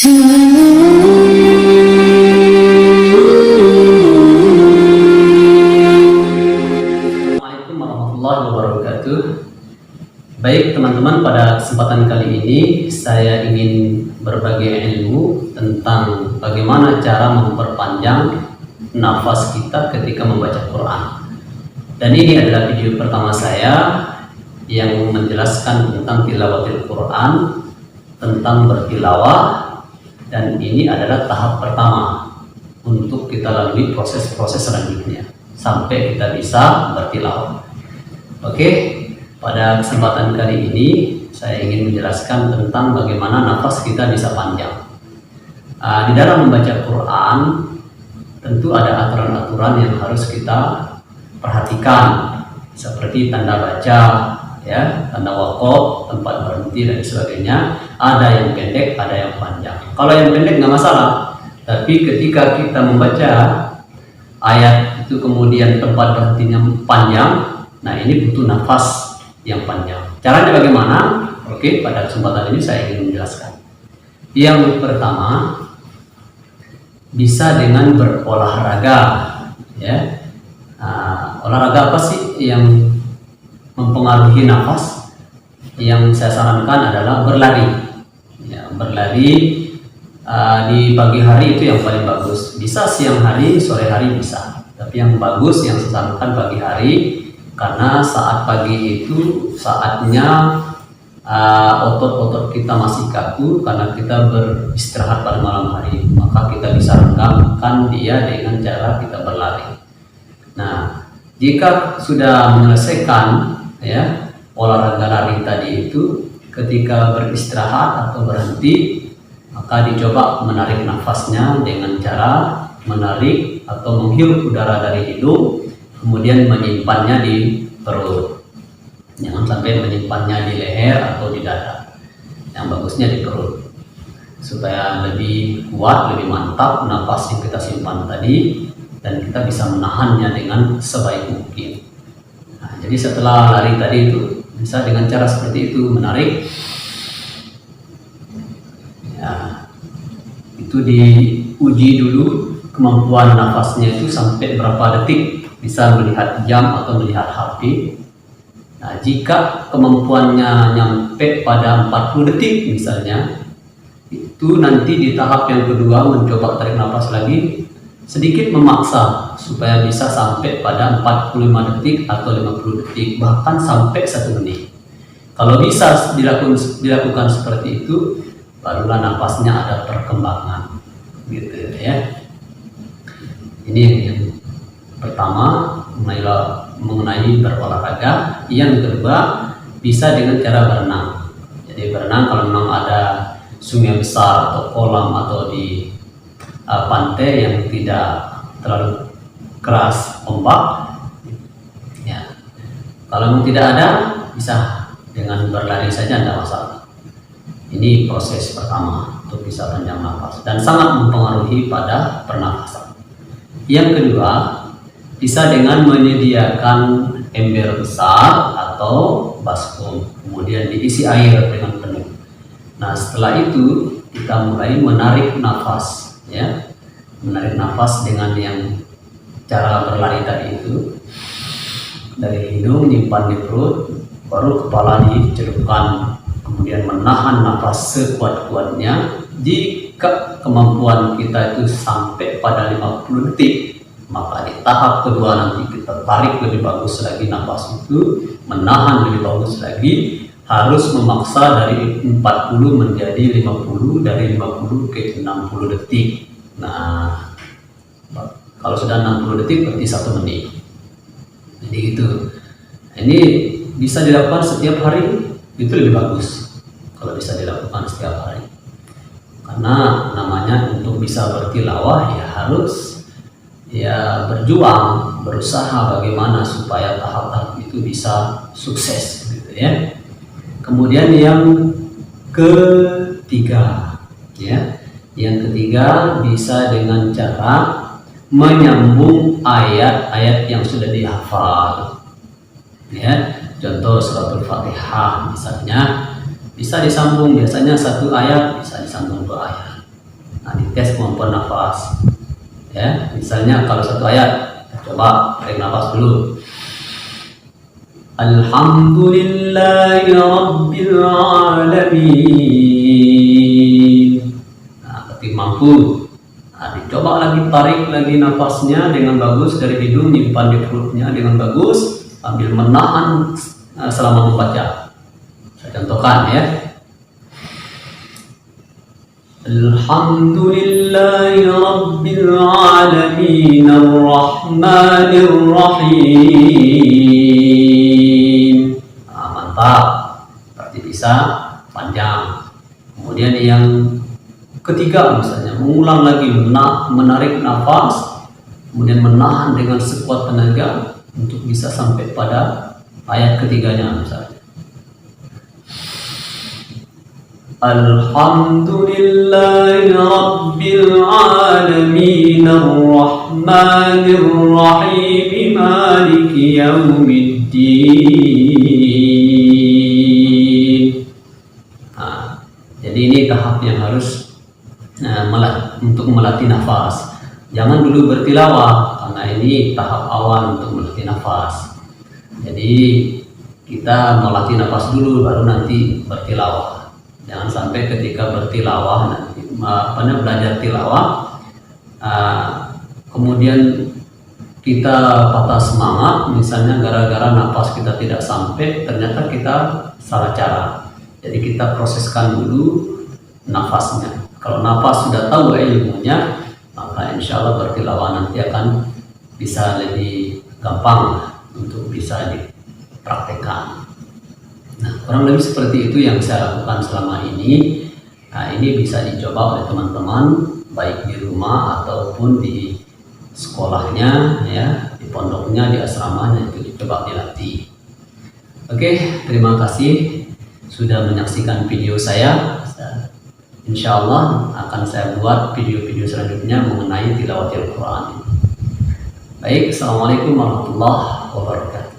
Assalamualaikum warahmatullahi wabarakatuh. Baik teman-teman, pada kesempatan kali ini saya ingin berbagi ilmu tentang bagaimana cara memperpanjang nafas kita ketika membaca Quran. Dan ini adalah video pertama saya yang menjelaskan tentang tilawatil Quran, tentang bertilawah, dan ini adalah tahap pertama untuk kita lalui proses-proses selanjutnya sampai kita bisa bertilawah. Oke, pada kesempatan kali ini saya ingin menjelaskan tentang bagaimana nafas kita bisa panjang. Di dalam membaca Quran tentu ada aturan-aturan yang harus kita perhatikan, seperti tanda baca, ya, tanda wakaf, tempat berhenti dan sebagainya. Ada yang pendek, ada yang panjang. Kalau yang pendek nggak masalah, tapi ketika kita membaca ayat itu kemudian tempat berhentinya panjang, nah ini butuh nafas yang panjang. Caranya bagaimana? Oke, pada kesempatan ini saya ingin menjelaskan. Yang pertama, bisa dengan berolahraga, ya. Olahraga apa sih yang mempengaruhi nafas? Yang saya sarankan adalah berlari. Ya, berlari di pagi hari itu yang paling bagus. Bisa siang hari, sore hari bisa. Tapi yang bagus yang saya sarankan pagi hari, karena saat pagi itu saatnya otot-otot kita masih kaku karena kita beristirahat pada malam hari. Maka kita bisa renggangkan dia dengan cara kita berlari. Nah, jika sudah menyelesaikan, ya, olahraga lari tadi itu, ketika beristirahat atau berhenti, maka dicoba menarik nafasnya dengan cara menarik atau menghirup udara dari hidung, kemudian menyimpannya di perut. Jangan sampai menyimpannya di leher atau di dada. Yang bagusnya di perut, supaya lebih kuat, lebih mantap nafas yang kita simpan tadi, dan kita bisa menahannya dengan sebaik mungkin. Nah, jadi setelah lari tadi itu bisa dengan cara seperti itu, menarik, ya, itu diuji dulu kemampuan nafasnya itu sampai berapa detik, bisa melihat jam atau melihat HP. Nah, jika kemampuannya nyampe pada 40 detik misalnya, itu nanti di tahap yang kedua mencoba tarik nafas lagi, sedikit memaksa supaya bisa sampai pada 45 detik atau 50 detik, bahkan sampai 1 menit. Kalau bisa dilakukan seperti itu, barulah nafasnya ada perkembangan, gitu ya. Ini yang pertama mengenai berolahraga. Yang kedua, bisa dengan cara berenang. Jadi berenang kalau memang ada sungai besar atau kolam atau di pantai yang tidak terlalu keras ombak, ya. Kalau memang tidak ada, bisa dengan berlari saja, tidak masalah. Ini proses pertama untuk bisa panjang nafas dan sangat mempengaruhi pada pernafasan. Yang kedua, bisa dengan menyediakan ember besar atau baskom, kemudian diisi air dengan penuh. Nah, setelah itu kita mulai menarik nafas, ya, menarik nafas dengan yang cara berlari tadi itu, dari hidung nyimpan di perut, baru kepala dicelupkan, kemudian menahan nafas sekuat-kuatnya. Jika kemampuan kita itu sampai pada 50 detik, maka di tahap kedua nanti kita tarik lebih bagus lagi nafas itu, menahan lebih bagus lagi, harus memaksa dari 40 menjadi 50, dari 50 ke 60 detik. Nah, kalau sudah 60 detik berarti 1 menit. Jadi itu. Ini bisa dilakukan setiap hari, itu lebih bagus kalau bisa dilakukan setiap hari. Karena namanya untuk bisa bertilawah ya harus, ya, berjuang, berusaha bagaimana supaya tahap-tahap itu bisa sukses, gitu ya. Kemudian yang ketiga, ya, yang ketiga bisa dengan cara menyambung ayat-ayat yang sudah dihafal, ya. Contoh suratul Fatihah misalnya, bisa disambung, biasanya 1 ayat bisa disambung 2 ayat. Nah, dites kemampuan nafas. Ya, misalnya kalau satu ayat, coba tarik nafas dulu. Alhamdulillahi Rabbil Alamin. Nah, ketika mampu, nah, dicoba lagi, tarik lagi nafasnya dengan bagus dari hidung, nyimpan di perutnya dengan bagus, sambil menahan selama membaca. Saya contohkan ya. Alhamdulillahi Rabbil Alamin Ar-Rahmanir Rahim. Nah, mantap, berarti bisa panjang. Kemudian yang ketiga misalnya, mengulang lagi, menarik nafas, kemudian menahan dengan sekuat tenaga untuk bisa sampai pada ayat ketiganya misalnya. Alhamdulillahi Rabbil Alamin Ar-Rahmanir Rahim Maliki Yaumiddin. Nah, jadi ini tahap yang harus untuk melatih nafas. Jangan dulu bertilawah, karena ini tahap awal untuk melatih nafas. Jadi kita melatih nafas dulu, baru nanti bertilawah. Jangan sampai ketika bertilawah nanti belajar tilawah, kemudian kita patah semangat, misalnya gara-gara nafas kita tidak sampai, ternyata kita salah cara. Jadi kita proseskan dulu nafasnya. Kalau nafas sudah tahu ilmunya, maka insya Allah bertilawah nanti akan bisa lebih gampang untuk bisa dipraktekkan. Nah, kurang lebih seperti itu yang saya lakukan selama ini. Nah, ini bisa dicoba oleh teman-teman baik di rumah ataupun di sekolahnya, ya, di pondoknya, di asramanya, itu dicoba dilatih. Oke, terima kasih sudah menyaksikan video saya. Insya Allah akan saya buat video-video selanjutnya mengenai tilawatil Quran. Baik, assalamualaikum warahmatullahi wabarakatuh.